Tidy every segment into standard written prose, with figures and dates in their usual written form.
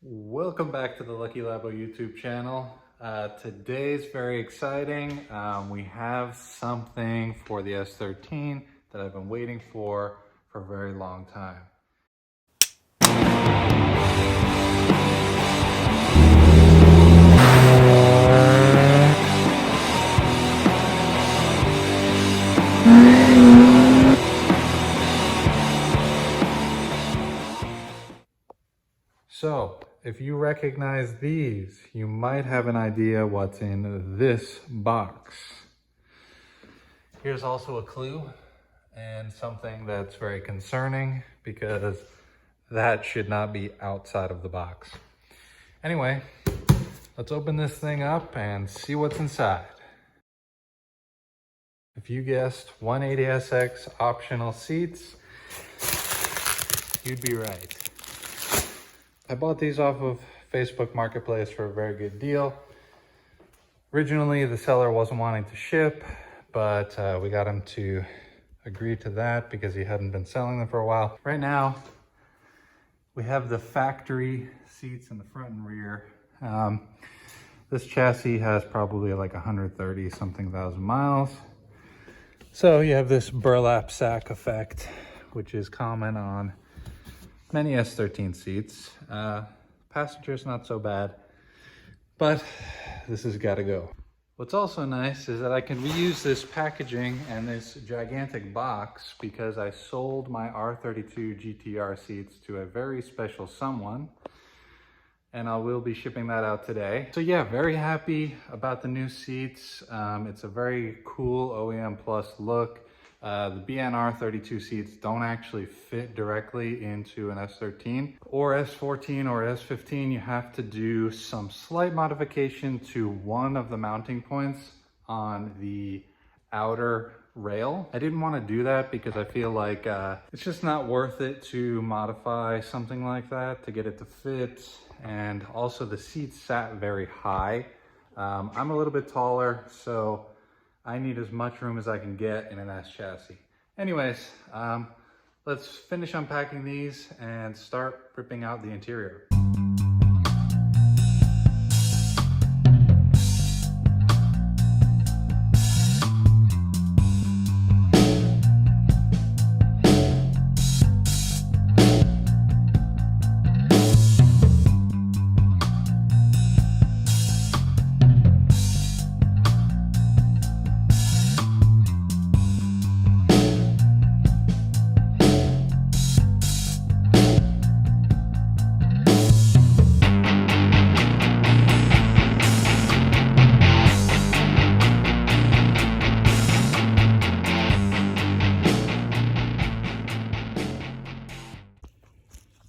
Welcome back to the Lucky Labo YouTube channel. Today's very exciting. We have something for the S13 that I've been waiting for a very long time. So, if you recognize these, you might have an idea what's in this box. Here's also a clue and something that's very concerning because that should not be outside of the box. Anyway, let's open this thing up and see what's inside. If you guessed 180SX optional seats, you'd be right. I bought these off of Facebook Marketplace for a very good deal. Originally, the seller wasn't wanting to ship, but we got him to agree to that because he hadn't been selling them for a while. Right now, we have the factory seats in the front and rear. This chassis has probably like 130 something thousand miles. So you have this burlap sack effect, which is common on many S13 seats. Passengers, not so bad, but this has got to go. What's also nice is that I can reuse this packaging and this gigantic box because I sold my R32 GTR seats to a very special someone, and I will be shipping that out today. So yeah, very happy about the new seats. It's a very cool OEM Plus look. The BNR 32 seats don't actually fit directly into an S13 or S14 or S15. You have to do some slight modification to one of the mounting points on the outer rail. I didn't want to do that because I feel like it's just not worth it to modify something like that to get it to fit. And also the seats sat very high. I'm a little bit taller, so I need as much room as I can get in an S chassis. Anyways, let's finish unpacking these and start ripping out the interior.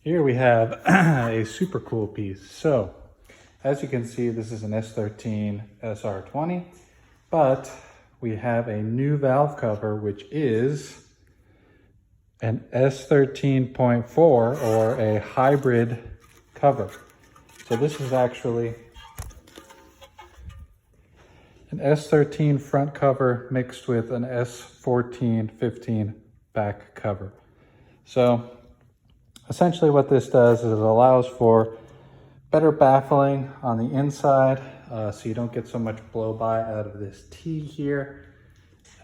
Here we have a super cool piece. So, as you can see, this is an S13 SR20, but we have a new valve cover, which is an S13.4 or a hybrid cover. So this is actually an S13 front cover mixed with an S14-15 back cover. So essentially what this does is it allows for better baffling on the inside, so you don't get so much blow-by out of this T here.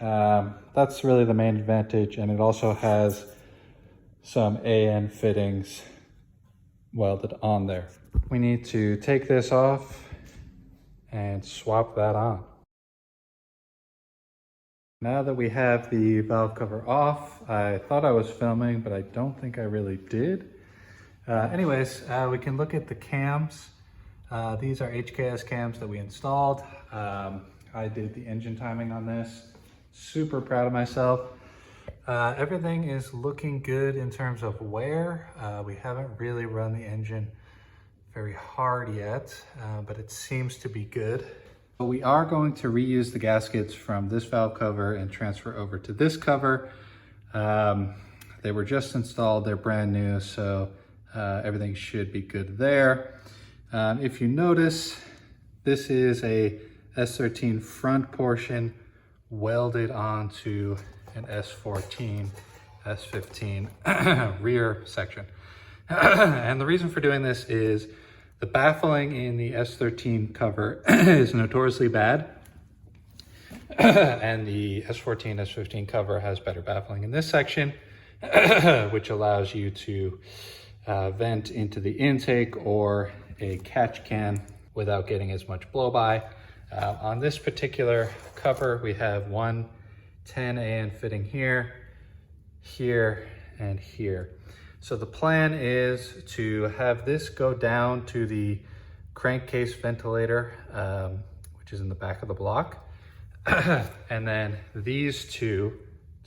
That's really the main advantage, and it also has some AN fittings welded on there. We need to take this off and swap that on. Now that we have the valve cover off, I thought I was filming, but I don't think I really did. Anyways, we can look at the cams. These are HKS cams that we installed. I did the engine timing on this. Super proud of myself. Everything is looking good in terms of wear. We haven't really run the engine very hard yet, but it seems to be good. But we are going to reuse the gaskets from this valve cover and transfer over to this cover. They were just installed, they're brand new, so everything should be good there. If you notice, this is a S13 front portion welded onto an S14, S15 rear section. And the reason for doing this is The baffling in the S13 cover is notoriously bad. And the S14, S15 cover has better baffling in this section, which allows you to vent into the intake or a catch can without getting as much blow by. On this particular cover, we have one 10 AN fitting here, here, and here. So the plan is to have this go down to the crankcase ventilator, which is in the back of the block. And then these two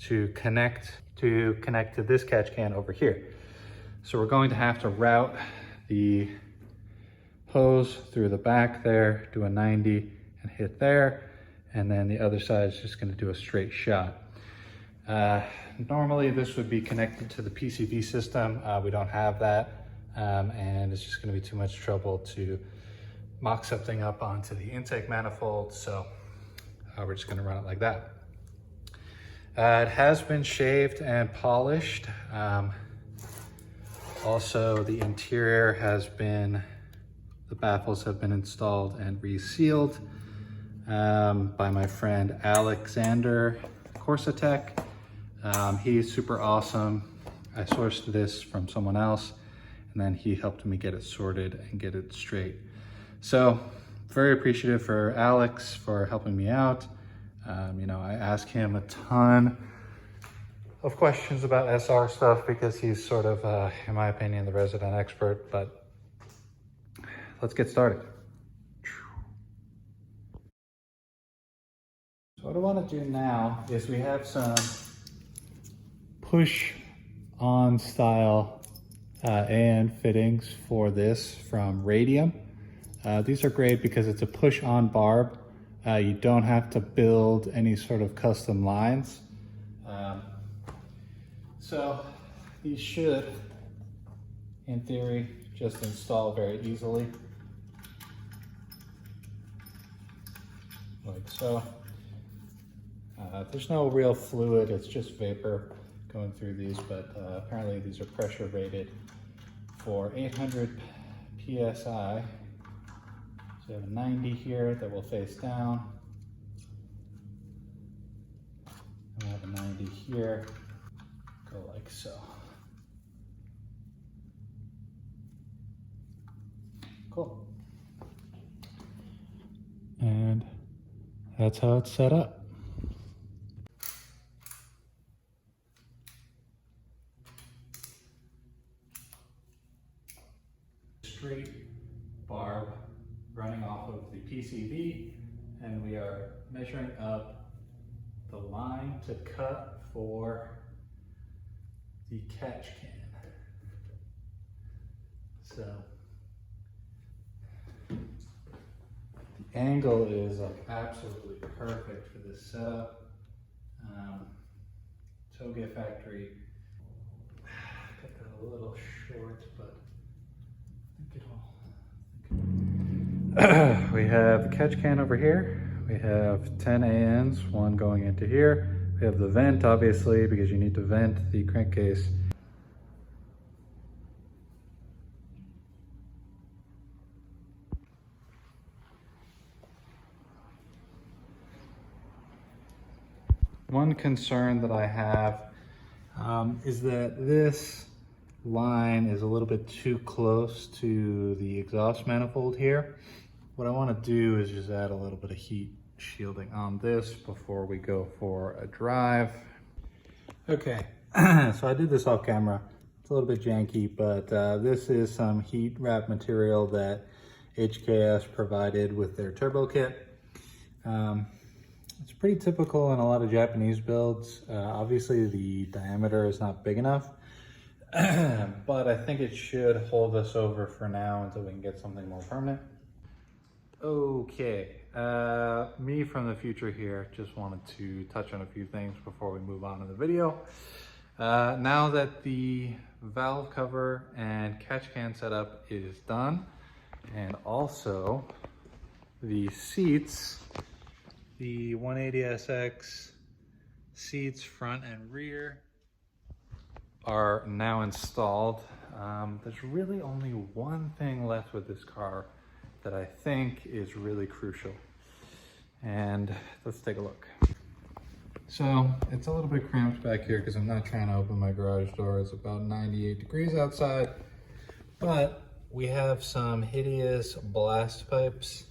to connect to this catch can over here. So we're going to have to route the hose through the back there, do a 90 and hit there. And then the other side is just going to do a straight shot. Normally this would be connected to the PCV system. We don't have that. And it's just going to be too much trouble to mock something up onto the intake manifold. So we're just going to run it like that. It has been shaved and polished. Also, the interior has been, the baffles have been installed and resealed by my friend Alexander Corsatek. He's super awesome. I sourced this from someone else, and then he helped me get it sorted and get it straight. So very appreciative for Alex for helping me out. You know, I asked him a ton of questions about SR stuff because he's sort of, in my opinion, the resident expert, but let's get started. So what I want to do now is we have some push-on style AN fittings for this from Radium. These are great because it's a push-on barb. You don't have to build any sort of custom lines. So these should, in theory, just install very easily. Like so. There's no real fluid, it's just vapor going through these, but apparently these are pressure rated for 800 PSI. So you have a 90 here that will face down. And we have a 90 here, go like so. Cool. And that's how it's set up. Straight barb running off of the PCV, and we are measuring up the line to cut for the catch can. So the angle is like absolutely perfect for this setup. Toge factory, cut that a little short, but we have the catch can over here. We have 10 ANs, one going into here. We have the vent, obviously, because you need to vent the crankcase. One concern that I have is that this line is a little bit too close to the exhaust manifold here. What I want to do is just add a little bit of heat shielding on this before we go for a drive. Okay, so I did this off camera. It's a little bit janky, but this is some heat wrap material that HKS provided with their turbo kit. It's pretty typical in a lot of Japanese builds. Obviously the diameter is not big enough, but I think it should hold us over for now until we can get something more permanent. Okay, me from the future here, just wanted to touch on a few things before we move on in the video. Now that the valve cover and catch can setup is done, and also the seats, the 180SX seats front and rear are now installed. there's really only one thing left with this car that I think is really crucial. And let's take a look. So it's a little bit cramped back here because I'm not trying to open my garage door. It's about 98 degrees outside, but we have some hideous blast pipes.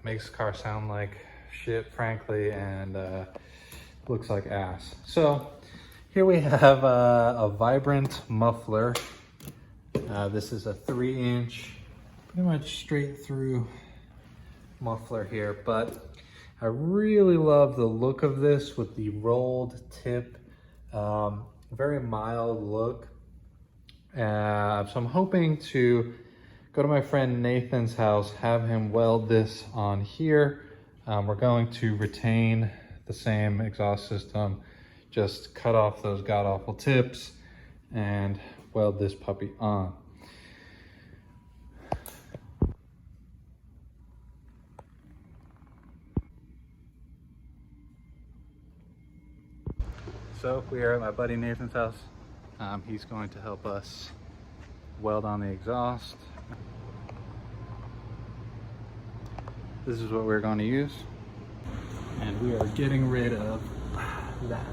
Makes the car sound like shit, frankly, and looks like ass. So here we have a Vibrant muffler. This is a 3-inch, pretty much straight through muffler here, but I really love the look of this with the rolled tip, very mild look. So I'm hoping to go to my friend Nathan's house, have him weld this on here. We're going to retain the same exhaust system, just cut off those god-awful tips and weld this puppy on. So we are at my buddy Nathan's house. He's going to help us weld on the exhaust. This is what we're going to use. And we are getting rid of that.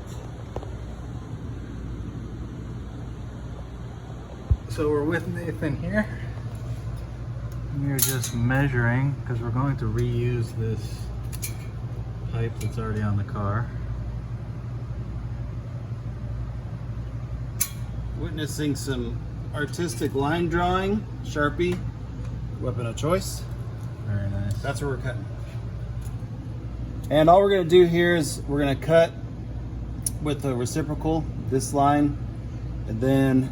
So we're with Nathan here. We are just measuring because we're going to reuse this pipe that's already on the car. Witnessing some artistic line drawing, Sharpie, weapon of choice. Very nice. That's what we're cutting. And all we're gonna do here is we're gonna cut with the reciprocal, this line, and then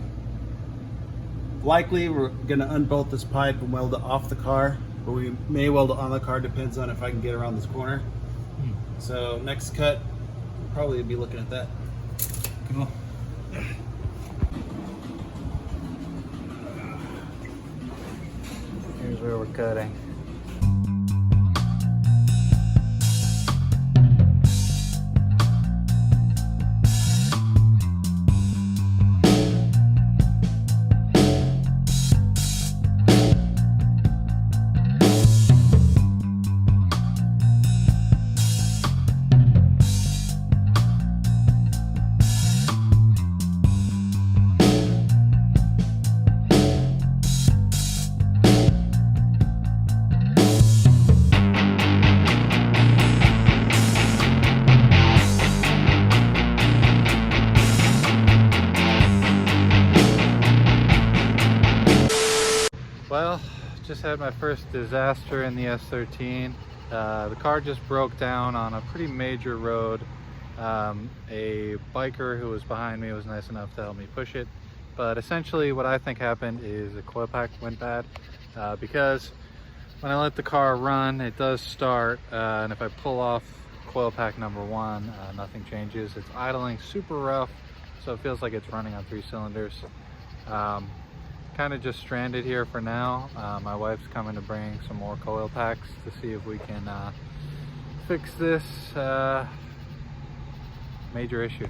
likely we're gonna unbolt this pipe and weld it off the car, but we may weld it on the car, depends on if I can get around this corner. So next cut, we'll probably be looking at that. Cool. Here's where we're cutting. Well, just had my first disaster in the S13. The car just broke down on a pretty major road. A biker who was behind me was nice enough to help me push it. But essentially what I think happened is the coil pack went bad because when I let the car run, it does start. And if I pull off coil pack number 1, nothing changes. It's idling super rough, so it feels like it's running on 3 cylinders. Kind of just stranded here for now. My wife's coming to bring some more coil packs to see if we can fix this major issue.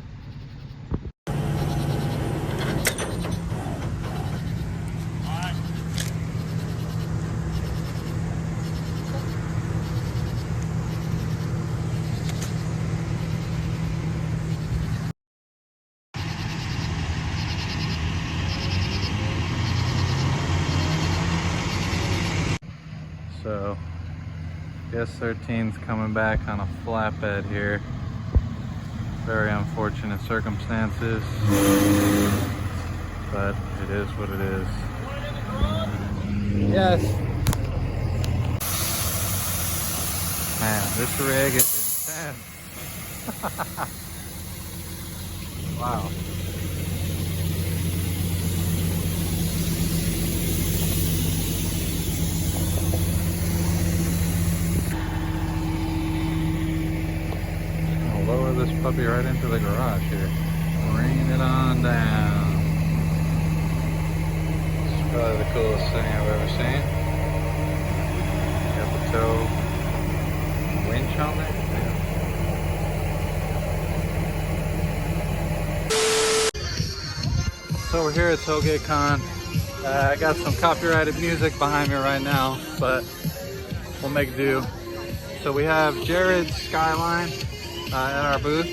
So the S13's coming back on a flatbed here. Very unfortunate circumstances, but it is what it is. Yes. Man, this rig is intense. Wow. Lower this puppy right into the garage here. Bring it on down. It's probably the coolest thing I've ever seen. Got the tow winch on there. So we're here at Tailgate Con. I got some copyrighted music behind me right now, but we'll make do. So we have Jared's Skyline at our booth.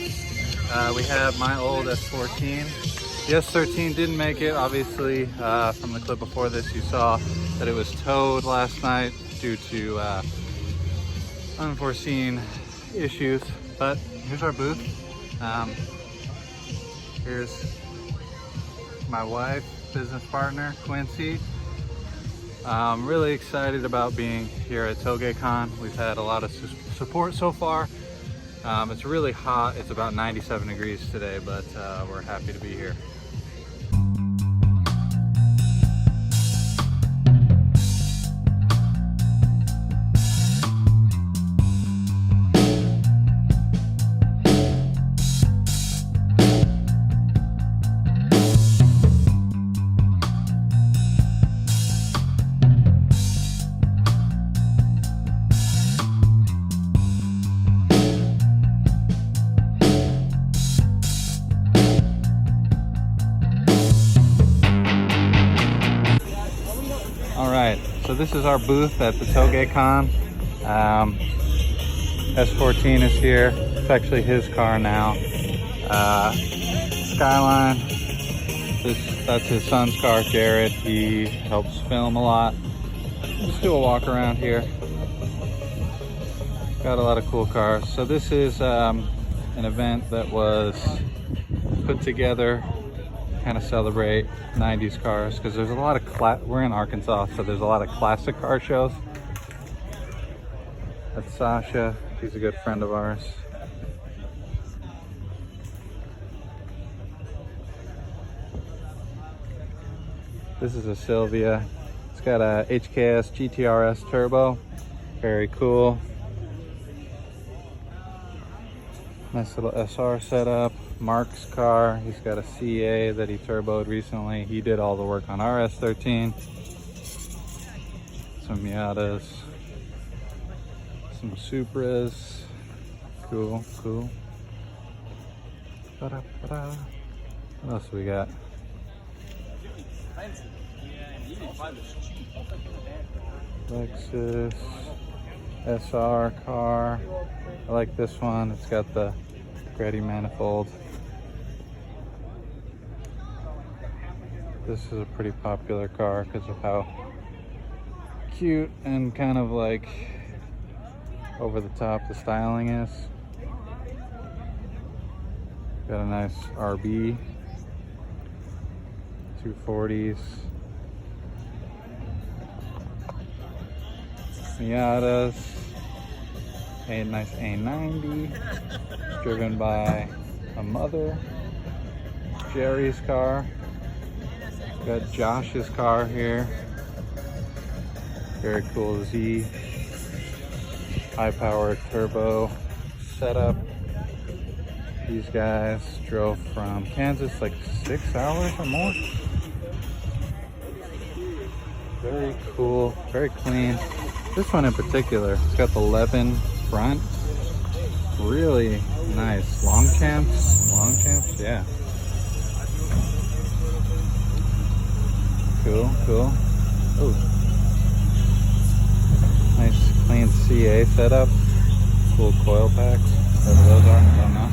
We have my old S14. The S13 didn't make it, obviously. From the clip before this, you saw that it was towed last night due to unforeseen issues. But here's our booth. Here's my wife, business partner, Quincy. I'm really excited about being here at Tailgate Con. We've had a lot of support so far. It's really hot. It's about 97 degrees today, but we're happy to be here. So this is our booth at the Tailgate Con. S14 is here. It's actually his car now. Skyline. That's his son's car, Jared. He helps film a lot. Let's do a walk around here. Got a lot of cool cars. So this is an event that was put together kind of celebrate 90s cars, because there's a lot of we're in Arkansas, so there's a lot of classic car shows. That's Sasha. She's a good friend of ours. This is a Sylvia. It's got a HKS GTRS turbo. Very cool. Nice little SR setup. Mark's car, he's got a CA that he turboed recently. He did all the work on our S13. Some Miatas, some Supras. Cool, cool. Ba-da-ba-da. What else we got? Lexus SR car. I like this one. It's got the Greddy manifold. This is a pretty popular car because of how cute and kind of like over the top the styling is. Got a nice RB, 240s, Miatas, a nice A90, driven by a mother. Jerry's car. Got Josh's car here. Very cool Z. High-powered turbo setup. These guys drove from Kansas like 6 hours or more. Very cool, very clean. This one in particular, it's got the 11 front. Really nice. Longchamps, yeah. Cool, cool. Oh, nice clean CA setup. Cool coil packs. Whatever those are, I don't know.